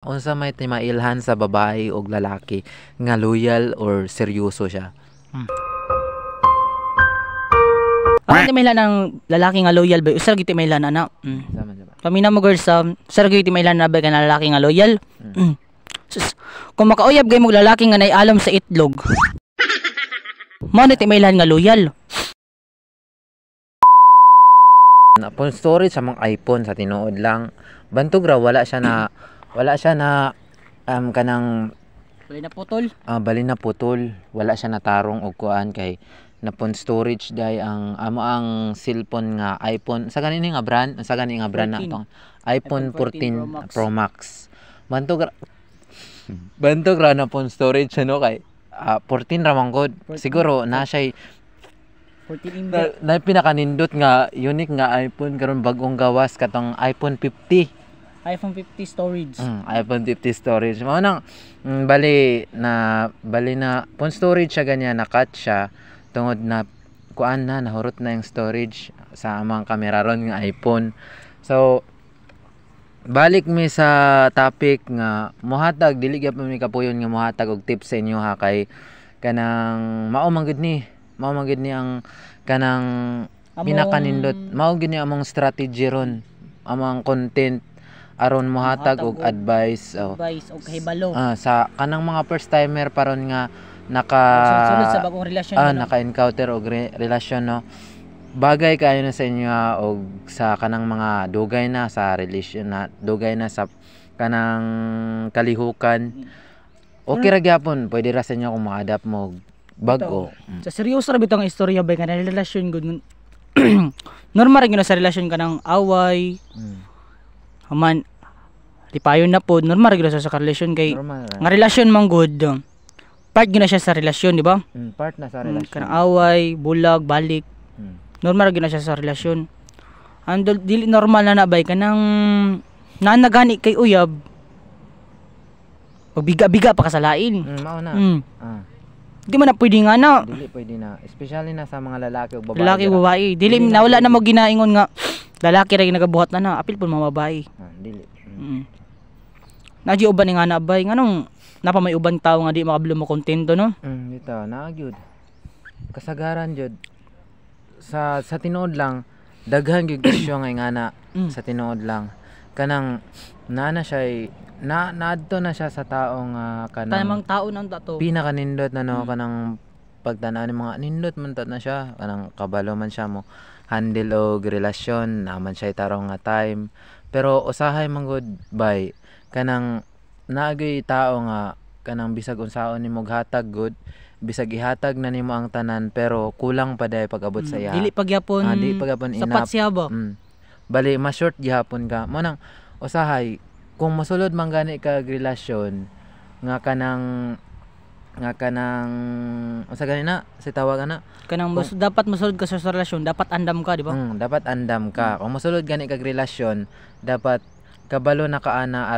Unsa may timailhan sa babae ug lalaki nga loyal or seryoso siya? Ang timaylan ng lalaki nga loyal ba? Usar giti maylan ana. Sama siya ba? Pamina mo girls usar giti maylan na ba nga lalaki nga loyal? Sus, kung makauyab gay mo lalaki nga nay alam sa itlog. Mo na timaylan nga loyal. Napon story sa mga iPhone sa tinuod lang. Bantog ra wala siya na kanang Wala na putol. bali na putol. Wala siya natarong og kuan kay napon storage day ang amo ang cellphone nga iPhone sa ganini nga brand na 14. tong iPhone iPhone 14 Pro Max. Bantog ra na pon storage ano kay 14 ra man gud. 14. Siguro na siya 14 imbe. na pinakanindot nga unique nga iPhone karon bagong gawas katong iPhone 50. iPhone 50 storage. iPhone 50 storage. Mao nang bali na phone storage siya ganyan na cut siya tungod na kuan na nahurot na yung storage sa amang kamera ron nga iPhone. So balik mi sa topic nga mohatag dili gyud mi kapuyon nga mohatag og tips sa inyo ha kay kanang mao man gud ni ang kanang pinakanindot mao gid ni among strategy ron among content aron mohatag og advice Advice og kahibalo. sa kanang mga first timer paron nga Sunod sa bagong relasyon naka-encounter og relasyon no bagay kayo na sa inyo og sa kanang mga dugay na sa relasyon na dugay na sa kanang kalihukan okay ra gyapon pwede ra sa inyo kung ma-adapt mo og bag-o. Sa seryoso ra bitong istorya ba kanang relasyon gud. Normal ra gyud na sa relasyon kanang away. Haman lipayon na po normal ra gyud sa relasyon kay Normal ra. nga relasyon man good. Part gyud na siya sa relasyon, di ba? Part na sa relasyon. Kanang away, bulag, balik. Normal ra gyud na siya sa relasyon. Andol dili normal na nabay kanang nanagani kay uyab. Pag biga-biga pa kasalain. Mao na. Di man na pwede nga na. Dili pwede na, especially na sa mga lalaki o babae. Lalaki o babae. Dili na wala na mo ginaingon nga lalaki ra nagabuhat na apil pud mga babae. Dili. Naji uban nga na bay nganong napa may ubang tao nga di makablo mo kontento no? Dito na gyud. Kasagaran gyud. Sa tinuod lang daghan gyud isyu nga ingana sa tinuod lang. Kanang naana siya naadto na siya sa tao nga Tanang tao nang dato. Pinakanindot na no kanang pagtanaw ni mga nindot man na siya kanang kabalo man siya mo handle og relasyon naman siya tarong nga time pero usahay man gud bay kanang naagay tao nga kanang bisag unsaon nimo hatag good bisag ihatag na nimo ang tanan pero kulang pa day pag-abot sa iya Dili pagyapon sapat siya ba? Bali ma short gihapon ka mo nang usahay kung mosulod man gani ka relasyon nga kanang usa gani na si tawag ana Kanang dapat mosulod ka sa relasyon, dapat andam ka, di ba? Dapat andam ka. Kung mosulod gani kag relasyon, dapat kabalo na kaana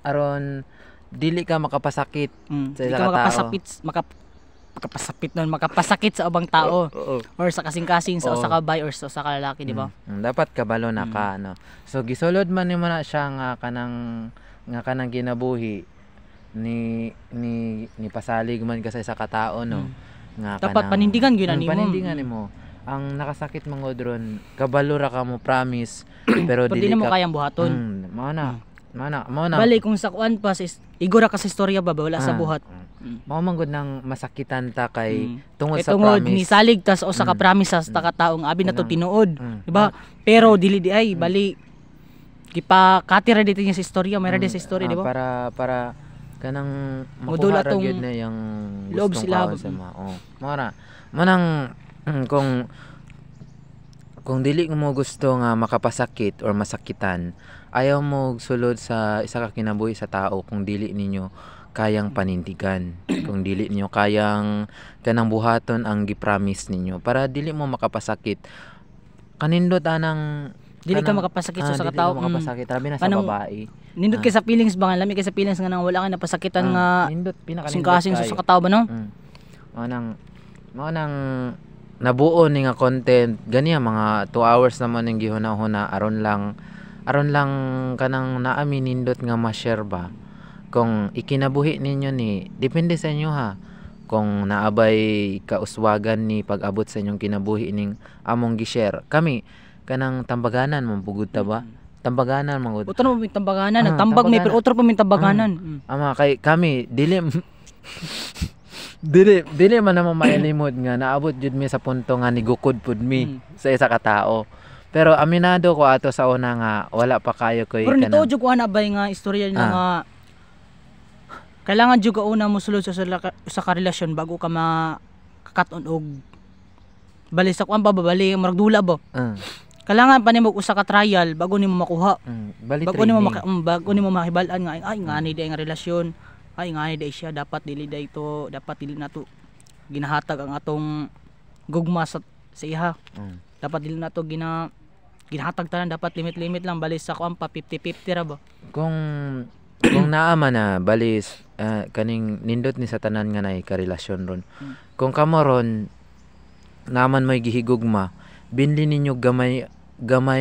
aron dili ka makapasakit sa Di isa ka ka tao. makapasakit sa ubang tao Oo. or sa kasing-kasing sa usa ka bay or sa usa ka lalaki, di ba? Dapat kabalo na ka no. So gisulod man nimo na siya nga kanang ginabuhi ni pasalig man ka sa isa ka tao no. Nga Dapat panindigan gyud nimo. Panindigan nimo. Ang nakasakit mong ron, kabalo ra ka mo promise pero Di dili na mo ka kayang buhaton. mao na. Bali kung sa kuan pa igora ka sa istorya ba wala sa buhat. Mao man gud nang masakitan ta kay tungod Kay sa tungod promise. nisalig ta sa usa ka promise sa ta ka taong abi na to tinuod, di ba? Pero dili di ay bali gipakatira dito niya sa istorya, may ra sa istorya, di ba? Para kanang Modula makuha ra tong gyud na yung loob gustong sila. kaon sa mga. Mao ra. Manang kung dili mo gusto nga makapasakit or masakitan, ayaw mo sulod sa isa ka kinabuhi sa tao kung dili ninyo kayang panindigan. Kung dili ninyo kayang kanang buhaton ang gipromise ninyo para dili mo makapasakit. Kanindot anang Dili ka makapasakit sa usa ka tawo. makapasakit rabi na sa Kanang- babae. Nindot kay sa feelings ba nga lami kay sa feelings nga nang wala kay napasakitan nga nindot pinakanindot kasing-kasing sa usa ka tawo ba no? Mao nang nabuo ni nga content ganiya mga 2 hours naman ning gihuna-huna aron lang aron lang kanang naami nindot nga ma-share ba kung ikinabuhi ninyo ni depende sa inyo ha kung naabay kauswagan ni pag-abot sa inyong kinabuhi ning among gi-share kami kanang tambaganan mong pugod ta ba tambaganan mangud Utro mo may tambaganan, Ah, nagtambag may tambaganan. pero utro pa may tambaganan. ama kay kami dili dili man naman mailimod nga naabot jud mi sa punto nga nigukod pud mi sa isa ka tao pero aminado ko ato sa una nga wala pa kayo koy Pero nito jud ko ana bay nga istorya nila nga kailangan jud ka una mo sulod sa karelasyon bago ka makakaton og bali sa kuan ba bali murag dula ba. Kailangan pa nimo usa ka trial bago nimo makuha. bali Bago nimo training. bago nimo mahibal-an nga ay nga ni day nga relasyon. Ay nga ni day siya dapat dili day to dapat dili nato ginahatag ang atong gugma sa iha. Dapat dili nato ginahatag tanan dapat limit lang bali sa kuan pa 50-50 ra ba. Kung naama na balis kaning nindot ni sa tanan nga nay karelasyon ron kung kamo ron naman may gihigugma binli ninyo gamay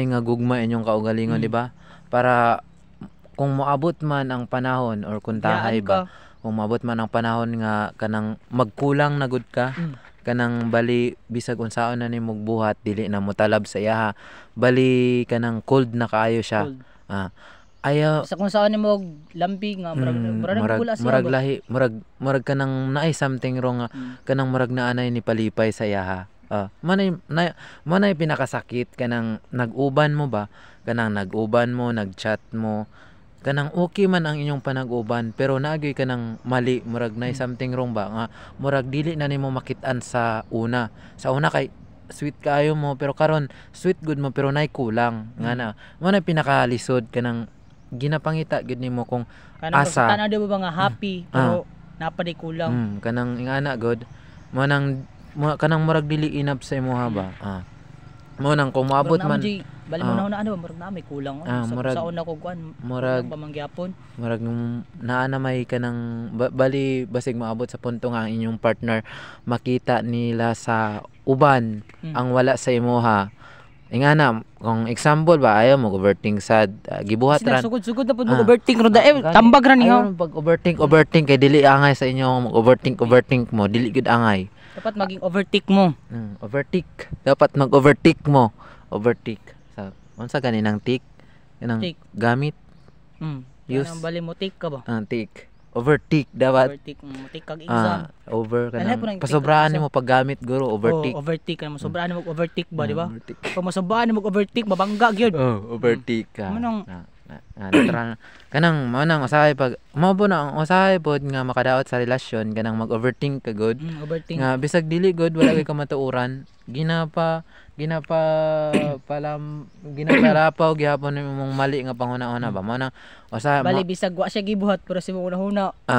nga gugma inyong kaugalingon di ba para kung moabot man ang panahon or kung tahay ba kung moabot man ang panahon nga kanang magkulang na gud ka kanang bali bisag unsaon na nimo buhat dili na mo talab sa iya bali kanang cold na kaayo siya Cold. ayaw Sa kung saan nimo lampi nga murag lahi murag kanang naay something wrong nga kanang murag naanay ni palipay sa iya manay pinakasakit kanang nag-uban mo ba kanang nag-uban mo nag-chat mo kanang okay man ang inyong panag-uban pero naagay kanang mali murag naay something wrong ba nga murag dili na nimo makit-an sa una kay sweet kaayo mo pero karon sweet good mo pero naay kulang nga na manay pinakalisod kanang ginapangita gid nimo kung kanang asa tanan daw ba nga happy pero napaday kulang. kanang ingana god kanang murag dili enough sa imo ba mo nang kung moabot man bali mo na ano murag na may kulang sa una ko kuan murag pamangyapon murag naa na may kanang bali basig maabot sa punto nga ang inyong partner makita nila sa uban ang wala sa imuha ingana kung example ba ayaw mo overthink sad gibuhat ran sugod na pud mo overthink ron tambag ra niyo pag overthink kay dili angay sa inyo mag overthink mo dili gud angay dapat maging overtake mo dapat mag-overtake mo sa unsa ganinang tik kanang Take. gamit use kanang bali mo take ka ba take overtake dapat overtake mo take kag exam over Alay po kanang ng pasobrahan take nimo paggamit guro overtake overtake ka mo sobraan mo overtake ba di ba overtake. pag masobraan mo overtake mabangga gyud overtake ka Manong- kanang manang usahay pag mao po na ang usahay pod nga makadaot sa relasyon kanang mag-overthink ka good overthink nga bisag dili good wala kay kamatuoran ginapalapaw gihapon imong mali nga panghuna-una ba mo nang usahay bali bisag wa siya gibuhat pero si mo una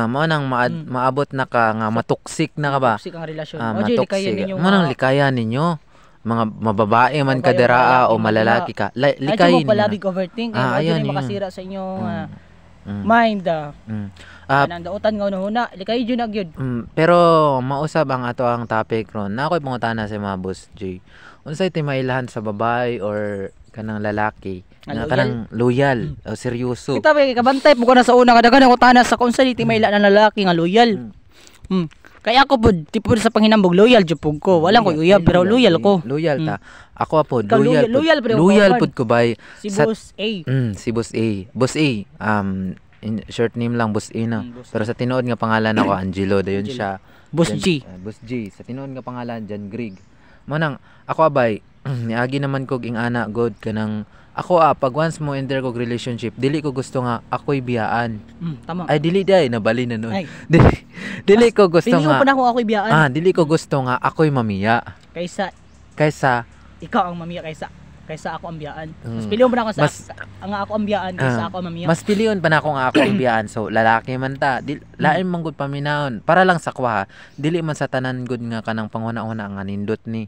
mo nang maabot na ka nga matuksik na ka ba toxic ang relasyon matuksik mo nang likayan ninyo mga mababae man ka Kayo diraa o lalaki, malalaki ka likayin likayin mo palabig overthink ayun ayun yun. makasira sa inyong mind kanang dautan nga una likayin jud na gyud pero mausab ang ato ang topic ron na ako'y pangutana sa mga boss J unsay timailahan sa babae or kanang lalaki nga kanang loyal o seryoso kita ba kabantay mo ko na sa una nga daghan ako tanas sa kung sa diti may na lalaki nga loyal kaya ako pod tipo sa panghinambog loyal jud pug ko walang ko uyab pero loyal ko loyal ta ako pod Ikaw, loyal loyal pod ko bay si Boss A si Boss A short name lang Boss A na pero sa tinuod nga pangalan ako Angelo dayon siya Boss G Boss G sa tinuod nga pangalan John Greg mo nang ako abay niagi naman kog ing ana god kanang ako pag once mo enter kog relationship dili ko gusto nga ako'y biyaan tama ay dili day nabali na noon Ay. dili ko gusto pili mo nga pa na kung ako'y biyaan dili ko gusto nga ako'y mamiya kaysa ikaw ang mamiya kaysa ako ang biyaan mas pili mo pa na ako ang ako ang biyaan kaysa ako ang mamiya mas piliyon pa na ako nga ako ang biyaan so lalaki man ta lain man gud paminahon para lang sa kwa dili man sa tanan gud nga kanang panghuna-una nga nindot ni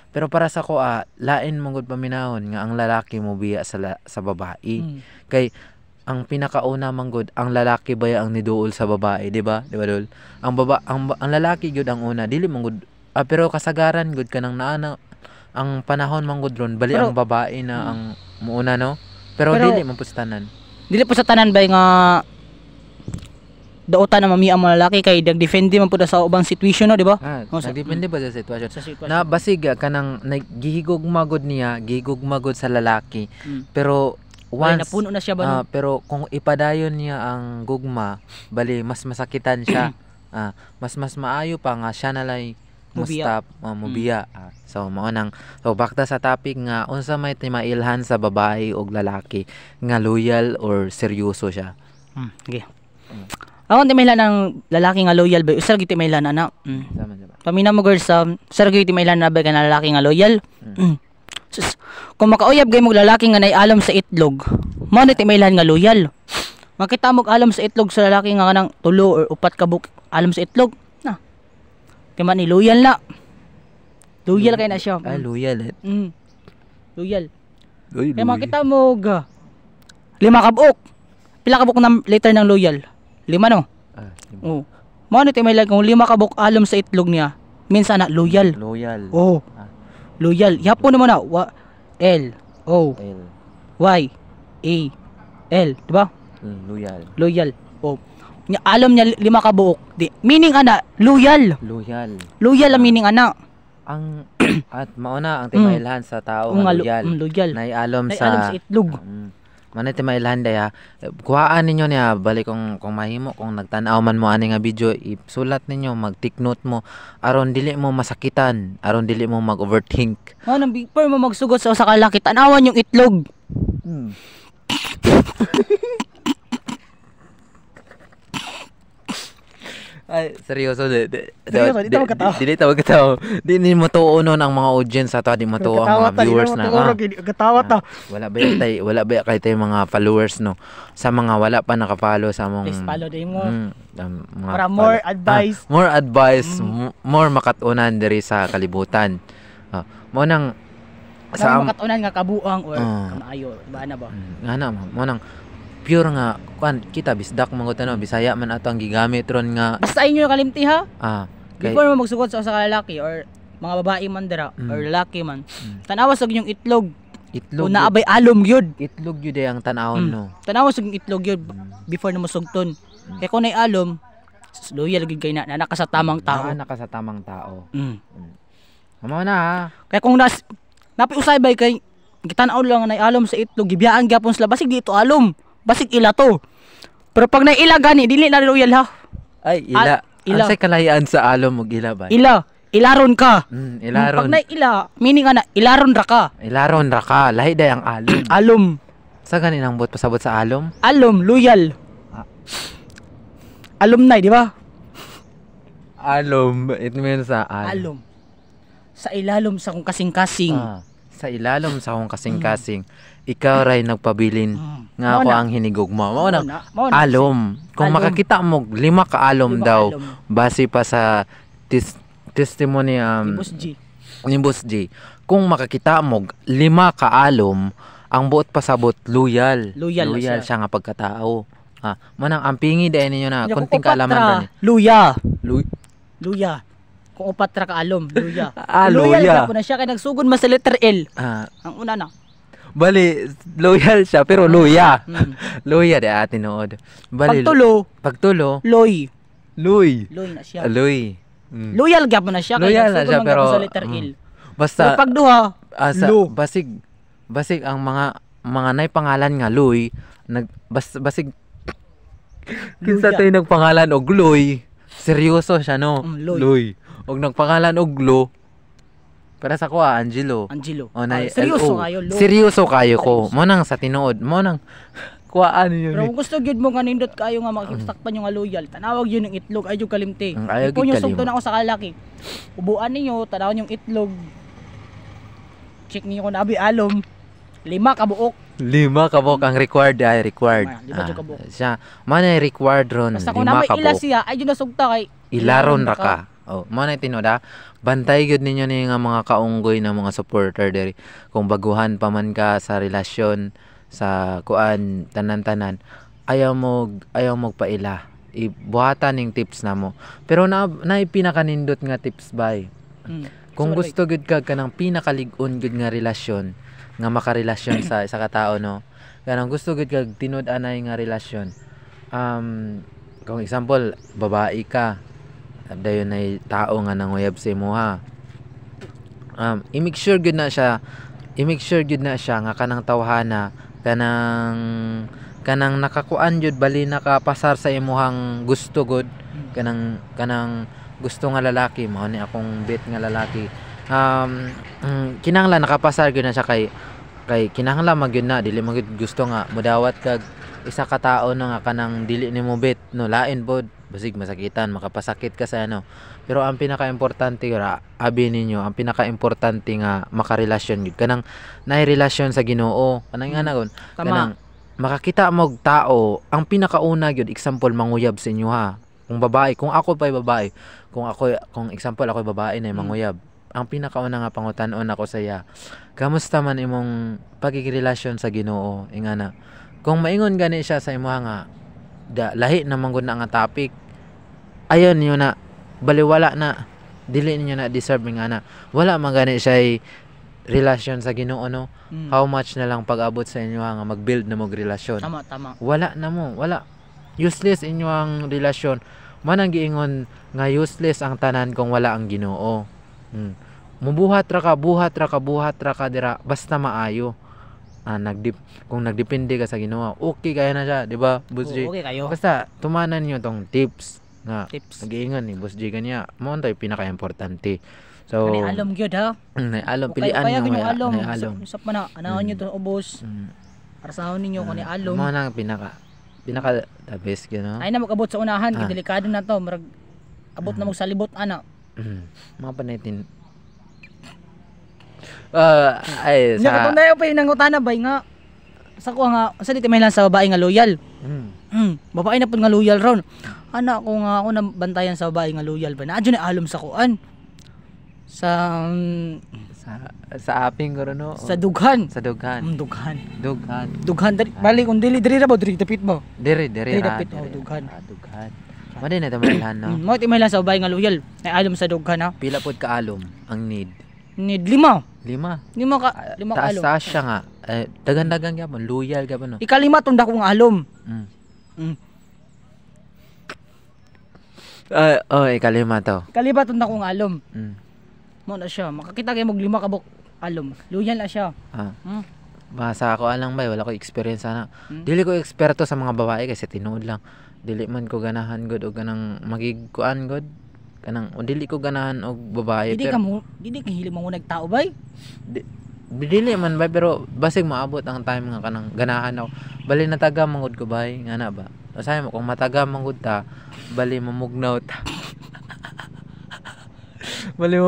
pero para sa ko lain man gud paminahon nga ang lalaki mo biya sa babae kay ang pinakauna man gud ang lalaki ba ang niduol sa babae di ba dol ang lalaki gud ang una dili man gud pero kasagaran gud kanang naana ang panahon man gud ron bali ang babae na ang muuna no Pero Pero- dili mo pustanan. Dili po sa tanan bay nga dautan na mami ang mga lalaki kay defend man pud sa ubang situation no, di ba? Oh, Nagdepende ba sa sitwasyon? Sa sitwasyon. Na basig kanang gihigugmagod niya, gihigugmagod sa lalaki. Pero Once once napuno na siya ba no? pero kung ipadayon niya ang gugma, bali mas masakitan siya. Mas maayo pa nga siya nalay Mubiya. stop mubiya. So mao nang back ta sa topic nga unsa may timailhan sa babae o lalaki nga loyal or seryoso siya. Okay. Ako timaylan ng lalaki nga loyal ba? Usar giti timaylan ana. Sama diba? Pamina mo girls usar giti timaylan na ba ka na lalaki nga loyal? Sus, kung makauyab gay mo lalaki nga nay alam sa itlog, mao na timaylan nga loyal. Makita mo alam sa itlog sa lalaki nga kanang 3 or 4 ka buk alam sa itlog. Na. Kay man ni loyal na. Loyal kay na siya. Loyal. Loyal. Kaya makita mo 5 ka buok. Pila ka buok ng letter ng loyal? 5 no? Oh. Mao ni timaylan kung 5 ka buok alam sa itlog niya, minsan na loyal. Loyal. Oh. Loyal. Yapon naman na L O L. Y A L, di ba? Loyal. Loyal. Oh. Alam niya 5 ka buok. Meaning ana, loyal. Loyal. Loyal ang meaning ana. Ang at mauna ang timailhan sa tao nga loyal. Loyal. Naialom Alam sa itlog. Manay timailhan daya. Kuhaan ninyo niya balik kung mahimo kung nagtan-aw man mo ani nga video, isulat ninyo, mag-take note mo aron dili mo masakitan, aron dili mo mag-overthink. Nang before mo magsugot sa usa ka lalaki, tanawan yung itlog. Ay, seryoso. Seryoso, di tawag katawa. Dili tawag katawa. Di mo tuunon ang mga audience ato, di mo tuo ang mga viewers na. Katawa ta. Wala ba kay tay mga followers no. Sa mga wala pa naka-follow sa mong Please follow din mo. mga Para more advice. More advice, more makatunan diri sa kalibutan. Mo nang Sa makatunan nga kabuang or kamaayo, ba na ba? Ngana mo nang pure nga kita bisdak man gud Bisaya man ato ang gigamit ron nga Basta inyo yung kalimti ha. kay, Before mo magsugod sa usa ka lalaki or mga babae man dira or lalaki man, tanawa sa yung itlog. itlog O naabay alom gyud. itlog yun ang tanawon no. Tanawa sa yung itlog gyud before na musugton. Kaya kung nay alom, loyal gyud kay na naka sa tamang tao. Naka sa tamang tao. Mao na ha. Kaya kung napiusay bay kay gitanaw lang nay alom sa itlog, gibiyaan gyapon sila basig dito alom. Basig ila to. Pero pag nay ila gani dili na loyal ha. Ay ila. Ila. Ansay kalayaan sa alom ug ila ba? Ilaron ka. Ilaron. Pag nay ila, meaning ana ilaron ra ka. Ilaron ra ka. Lahi day ang alom. Alom. Sa ganin ang bot pasabot sa alom? Alom, loyal. Alumni, di ba? Alom. It means sa Alom. Sa ilalom sa kung kasing-kasing. Sa ilalom sa akong kasing-kasing, ikaw ray nagpabilin nga ako ang hinigugma. Mao na alom. Kung Alom. makakita mo 5 ka alom 5 daw alom. base pa sa testimony Boss G. ni Boss G. Kung makakita mo 5 ka alom, ang buot pasabot loyal. Loyal siya. siya nga pagkatao. Manang ampingi dahil ninyo na Kung kunting upat kaalaman ra, ba ni? Luya. Kung upat ra ka alom, luya. Luya. Loyal ka po na siya kay nagsugod mas sa letter L. Ang una na. Bali, loyal siya pero luya. Luya de atin nood. Bali, pagtulo, Loy. Loy Na siya. Loy. Loyal gyapon na siya kay Loyal na nagsugod siya man pero gyapon sa letter L. basta Pero pagduha, lo. basig ang mga nay pangalan nga Loy, basig kinsa tay nagpangalan og Loy, seryoso siya no. Loy. Og nagpangalan og Lo. Para sa ko Angelo. seryoso kayo, Lo. Seryoso kayo ko. Mo nang sa tinuod, mo nang kuhaan yun. Pero kung gusto gyud mo nga nindot kayo nga makikipagtakpan yung nga loyal, tanawag yun ng itlog ay yung kalimti. Ayaw Kung gyud yung kalim. sugto na ako sa kalaki, ubuan ninyo, tanawon yung itlog. Check niyo kung nabi alom. 5 ka buok. 5 kabok ang required ay required. Lima jud ka buok. Siya, man ay required ron. Basta kung 5 naman ila kabok. siya, ay yun nasugta kay Ilaron ra ka. Mo na tinoda. Bantay gyud ninyo ni nga mga kaunggoy na mga supporter diri. Kung baguhan pa man ka sa relasyon sa kuan tanan-tanan, ayaw mo paila. Ibuhatan ning tips na mo. Pero na pinakanindot nga tips bay. Kung gusto gud ka kanang pinakalig-on gud nga relasyon, nga makarelasyon sa isa ka tao no. kanang gusto gud kag tinud-anay nga relasyon. Kung example, babae ka, dayon ay tao nga nanguyab sa imuha. I-make sure gud na siya nga kanang tawhana, kanang nakakuan jud bali nakapasar sa imuhang gusto gud, kanang gusto nga lalaki, mao ni akong bet nga lalaki. Kinahanglan nakapasar gyud na siya kay kinahanglan magyud na dili man gyud gusto nga mudawat kag isa ka tao na nga kanang dili nimo bet no, lain pod basig masakitan, makapasakit ka sa ano. Pero ang pinaka-importante ra abi ninyo, ang pinaka-importante nga makarelasyon gyud kanang naay relasyon sa Ginoo, kanang anagon kanang makakita mo og tao. Ang pinakauna gyud example manguyab sa inyo ha. Kung babae, kung ako pa'y babae, kung example ako babae na manguyab, ang pinakauna nga pangutan-on ako sa iya, kamusta man imong pagkikirelasyon sa Ginoo, ingana. Kung maingon gani siya sa imo nga lahi na manggod na nga topic, ayon niyo na baliwala na, dili niyo na deserve ingana. Wala man gani siya relasyon sa Ginoo no. How much na lang pag-abot sa inyo nga mag-build na mog relasyon. Tama. Wala useless inyo ang relasyon. Manang giingon nga useless ang tanan kung wala ang Ginoo. Mubuhat ra ka dira basta maayo. Kung nagdepende ka sa Ginoo, okay kaya na siya, di ba, Boss J? Okay kayo. Basta tumanan niyo tong tips nga nag-iingon ni Boss J kanya. Mo tay pinaka-importante. So, Ani alom gyud ha. Alom pilian niyo may alom. Usap man na anahon niyo to ubos. Para sa ninyo kung ni alom. Mo nang pinaka the best gyud no. Ay na magabot sa unahan, delikado na to, murag abot na mo sa libot ana. Mga panitin. Ay sa katong dayo pa yung nangutana bay nga sa ko nga sa dito may lang sa babae nga loyal. Babae na pud nga loyal ron. Ana ko nga ako nabantayan sa babae nga loyal ba. Naadyo na alom sa kuan. Sa aping ko no. Sa dughan. Dughan bali kung dili ra ba diri dapit mo. Diri dapit dughan. Dughan. Madi na tamalan no. Mo ti may lang sa babae nga loyal. Nay alom sa dughan ha. Pila pod ka alom ang need? Need 5. 5 ka alom. Taas siya nga. Dagan-dagan gyapon, loyal gyapon no. Ikalima tong dako nga alom. Ikalima to. Ikalima tong dako nga alom. Mo na siya, makakita kay mog 5 kabok alom. Loyal na siya. Basa ako alang bay, wala ko experience na. Dili ko eksperto sa mga babae kasi tinuod lang. Dili man ko ganahan god og ganang magigkuan god. Kanang dili ko ganahan og babae. Dili ka hilig mo nagtao bay? Dili man bay, pero basig maabot ang time nga kanang ganahan ako. Bali nataga mangud ko bay, ngana ba? Usahay mo kung mataga mangud ta, bali mamugnaw ta. Bali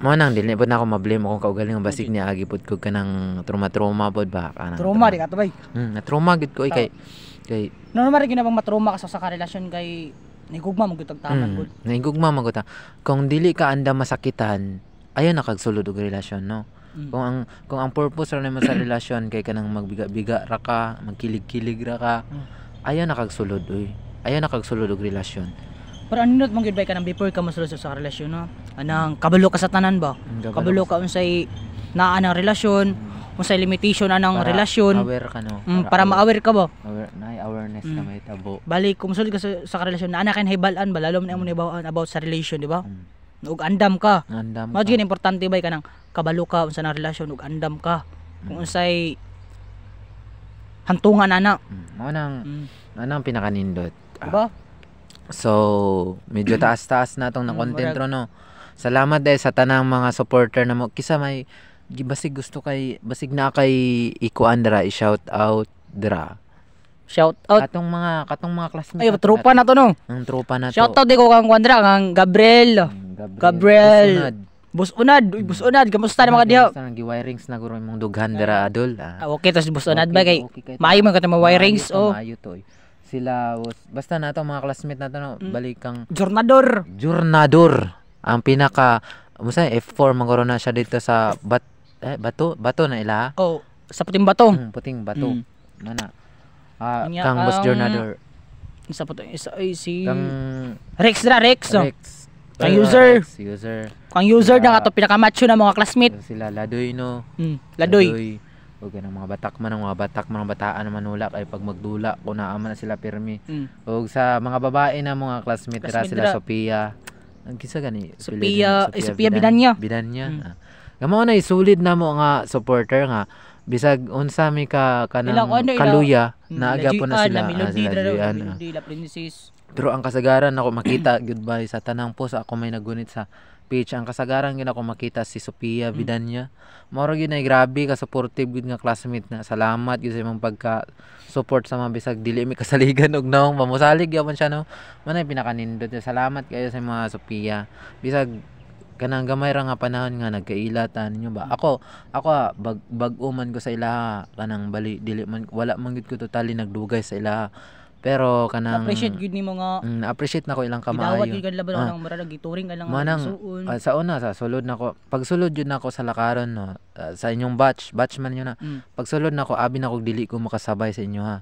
manang dili pud na ako mablame kung kaugaling ang basig niya agi pud ko kanang trauma pod ba kanang. Trauma di ka to bay. Na-trauma gid ko kay normal rin ginabang matroma ka sa karelasyon kay nigugma mo gitag tanan gud. Nigugma mo gud. Kung dili ka anda masakitan, ayon na kagsulod og relasyon no. Kung ang purpose ra nimo sa relasyon kay kanang magbiga-biga ra ka, magkilig-kilig ra ka, ayon na kagsulod oy. Ayon na kagsulod og relasyon. Pero anindot mong gid bay ka nang before ka mosulod sa relasyon no. Anang kabalo ka sa tanan ba? Kabalo ka unsay naa nang relasyon, unsay limitation anang relasyon. Aware ka no. Para ma-aware ka ba? Awareness na may tabo. Bali kung mosulod ka sa relasyon, ana kay hibalan ba lalo man imo nibawaan about sa relation, di ba? Ug andam ka. Mao gyud importante bay ka nang kabalo ka unsa nang relasyon ug andam ka. Kung unsay hantungan ana. Mao nang pinakanindot. Diba? So, medyo taas-taas na tong na-content ro no. Salamat dahil sa tanang mga supporter na mo. Kisa may basig gusto kay basig na kay ikuan dra i-shout out dra. Shout out katong mga classmates. Ay, tropa na to no. Ang tropa na to. Shout out di ko kang Wandra kang Gabriel. Bus Unad, kamusta na mga diha? Kamusta nang gi-wirings na guro imong dughan dra adol. Okay tos Bus Unad ba kay maayo man ka ta wirings oh. Maayo to. Sila basta nato mga classmate nato no, balik kang Jornador. Ang pinaka F4 maguro na siya dito sa bato na ila. Oh, sa puting bato. Puting bato. Mana? Kang Boss Jornador. Isa po to, isa ay si kang Rex. Kang user. User. Kang user Sila- na ato pinakamacho na mga classmate. Sila Ladoy no. Ladoy. O ganang mga batak man ang bataan na manulak ay pag magdula kung naaman na sila pirmi. O sa mga babae na mga classmate dira Classmate sila dira. Sophia. Ang kisa gani? Sophia Bidanya. Bidanya. Gamo na isulid na mo nga supporter nga bisag unsa mi ka kanang kaluya naaga po na sila Melody sila na Juyan, Melody la princess. Pero ang kasagaran ako makita goodbye sa tanang post ako may nagunit sa page ang kasagaran gyud ako makita si Sophia Bidanya. Mao gyud ay grabe ka supportive gyud nga classmate na. Salamat gyud sa imong pagka support sa mga bisag dili mi kasaligan og naong mamusalig gyapon siya no. Manay pinakanindot. Salamat kayo sa mga Sophia. Bisag kanang gamay ra nga panahon nga nagkailatan ninyo ba ako bag-uman ko sa ilaha kanang bali dili man wala man gid ko totally nagdugay sa ilaha pero kanang Appreciate gyud nimo nga appreciate na ko ilang idawat kamaayo gyud kan laban nang mura gituring ka lang manang suon. sa una sa sulod nako pagsulod jud nako sa lakaron no sa inyong batch man yun na pagsulod nako abi nako dili ko makasabay sa inyo ha.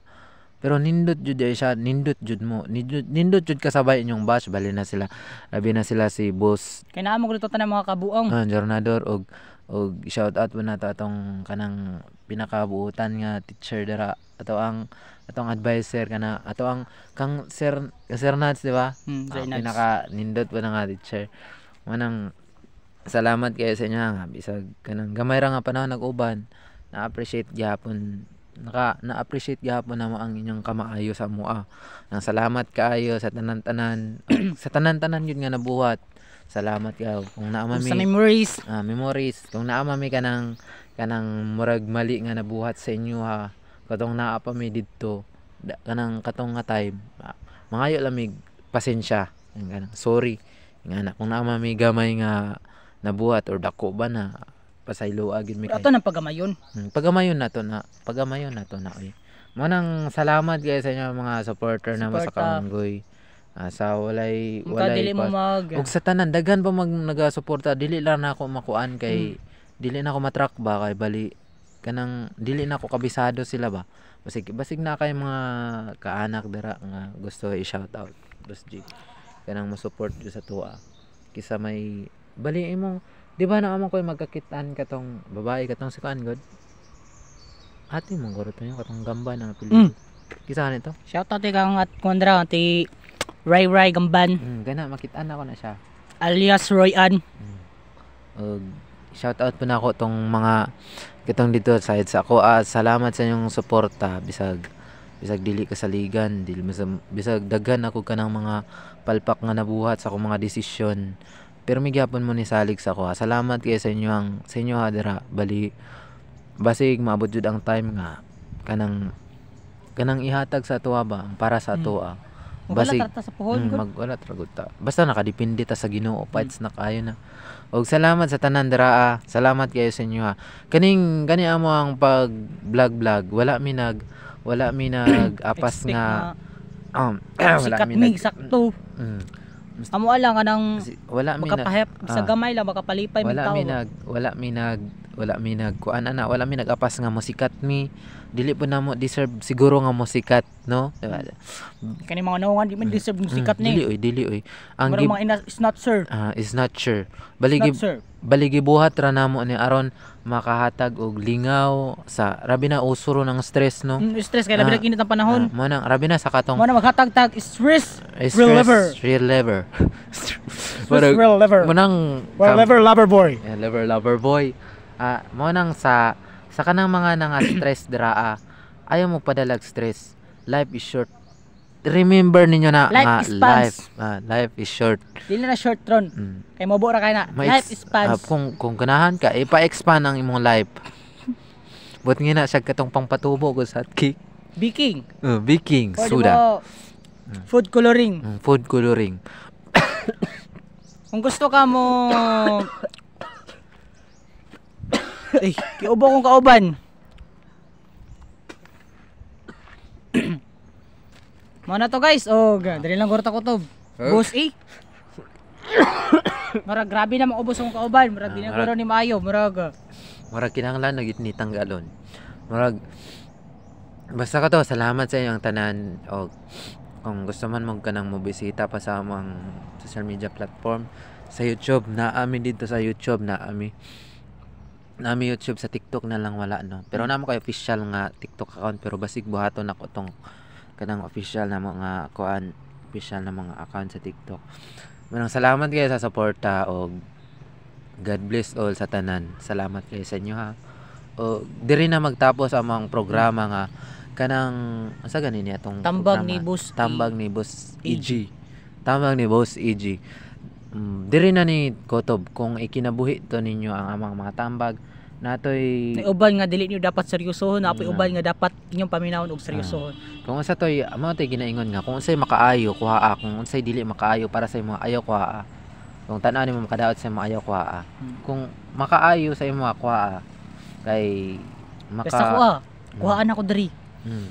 Pero nindot jud siya, nindot jud kasabay inyong batch bali na sila. Labi na sila si boss. Kay naa mo ko tanan mga kabuang. Jornador og shout out po nato atong kanang pinakabuutan nga teacher dira atong advisor kana ang kang Sir Nats di ba? Pinaka nindot po na nga teacher. Manang salamat kayo sa inyo nga bisag kanang gamay ra nga panahon nag-uban. Na-appreciate gyapon na-appreciate gyapon na mo ang inyong kamaayo sa mua. Nang salamat kaayo sa tanan-tanan sa tanan-tanan yun nga nabuhat. Salamat kayo kung naamami sa memories. Memories kung naamami kanang murag mali nga nabuhat sa inyo ha. Katong naa pa mi didto kanang katong nga time. Mangayo lamig pasensya. Kanang sorry. Nga kung naamami gamay nga nabuhat or dako ba na pasaylo agid mi kay. Ato nang pagamayon. Pagamayon na to na oy. Manang salamat guys sa inyo mga supporter na sa Kaunggoy. Sa walay dili mo ug sa tanan daghan pa nagasuporta dili lang na ako makuan kay dili na ako matrack ba kay bali kanang dili na ako kabisado sila ba. Basig na kay mga kaanak dira nga gusto i-shout out. Boss G. Kanang mo support sa tuwa. Kisa may bali imong di ba na amon ko magkakitaan katong babae katong si Kuan God? Ate mo guro to yung katong gamba na apelyido. Kisa nito? Shout out kang at kontra ti Ray Gamban. Gana makitaan ako na siya. Alias Royan. Shout out po na ako tong mga katong dito side sa ako. Salamat sa inyong suporta bisag dili kasaligan, bisag daghan ako kanang mga palpak nga nabuhat sa akong mga desisyon. Pero may gyapon mo ni salig sa ako. Salamat kayo sa inyo ha dira. Bali basig maabot jud ang time nga kanang ihatag sa atuwa ba para sa atuwa. Basig Wala sa pohon gud. wala tragot ta. Basta nakadepende ta sa Ginoo, fights na kayo na. Og salamat sa tanan dira. Salamat kayo sa inyo ha. Kani amo ang pag vlog. Wala mi nag apas nga sikat mig sakto. Amo alang kanang wala mi makapahep sa gamay lang makapalipay mi tao. Wala mi nag-apas nga musikat mi. Dili po na mo deserve siguro nga musikat, no? Diba? Kani mga naungan di man deserve musikat ni. Dili oy. Ang mga is not sure. Is not sure. Baligi buhat ra namo ni aron makahatag og lingaw sa rabi na usuro ng stress, no? Stress kay labi na init ang panahon. Manang rabi na sa katong maghatag-tag stress real lever. Real lever. Manang lever lover boy. Lover boy. Mo nang sa kanang mga nanga stress dira ayaw mo padalag stress. Life is short. Remember ninyo na life is short. Dili na short ron. Kay mobo ra kay na. Life is spans. Kung ganahan ka ipa-expand ang imong life. But ngina siya katong pangpatubo ko sa cake. Baking. Baking soda. Food coloring. Food coloring. Kung gusto ka mo kiubo kong kauban. Mana to guys, dali lang gurta ko to. Boss Murag grabe na maubos akong kauban, murag di na guro ni maayo, murag kinahanglan nagit ni tanggalon. Murag basta ka to, salamat sa inyo ang tanan og kung gusto man mo kanang mobisita pa sa among social media platform sa YouTube na ami dito sa YouTube na ami YouTube sa TikTok na lang wala no. Pero namo kay official nga TikTok account pero basig buhaton ako tong kanang official na mga kuan official na mga account sa TikTok. Maraming salamat kayo sa suporta o God bless all sa tanan. Salamat kayo sa inyo ha. O diri na magtapos ang mga programa nga kanang asa ganin niya tong Tambag programa? ni Boss Tambag ni Boss EG. Tambag ni Boss EG. Diri na ni Kotob kung ikinabuhi to ninyo ang amang mga tambag natoy May uban nga dili niyo dapat seryosohon, apoy uban nga dapat inyong paminawon og seryosohon. kung sa toy amo tay ginaingon nga kung unsay makaayo kuhaa kung unsay dili makaayo para sa mga ayaw kuhaa kung tan-aw nimo makadaot sa mga ayaw kuhaa kung makaayo sa imo kuhaa kay Basta kuha. Kuhaan ako diri.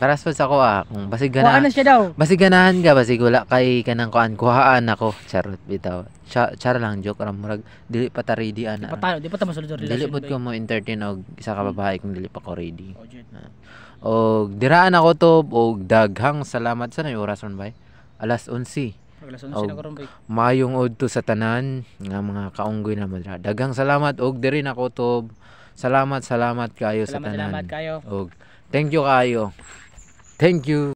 para sa kuha kung basig Kuhaan na ganahan siya daw. basig ganahan ka basig wala kay kanang kuhaan ako charot bitaw char lang joke ra murag dili pa ta ready ana Di pa ta masulod sa dili relasyon. pud ko mo entertain og isa ka babae kung dili pa ko ready Oh, Jud. og diraan ako to og daghang salamat sa nay oras man bay alas 11 Relasyon Oh. sila karon bay. mayong udto sa tanan nga mga kaunggoy na mo dira daghang salamat og diri na ko to salamat kayo sa Salamat tanan kayo. og thank you kayo thank you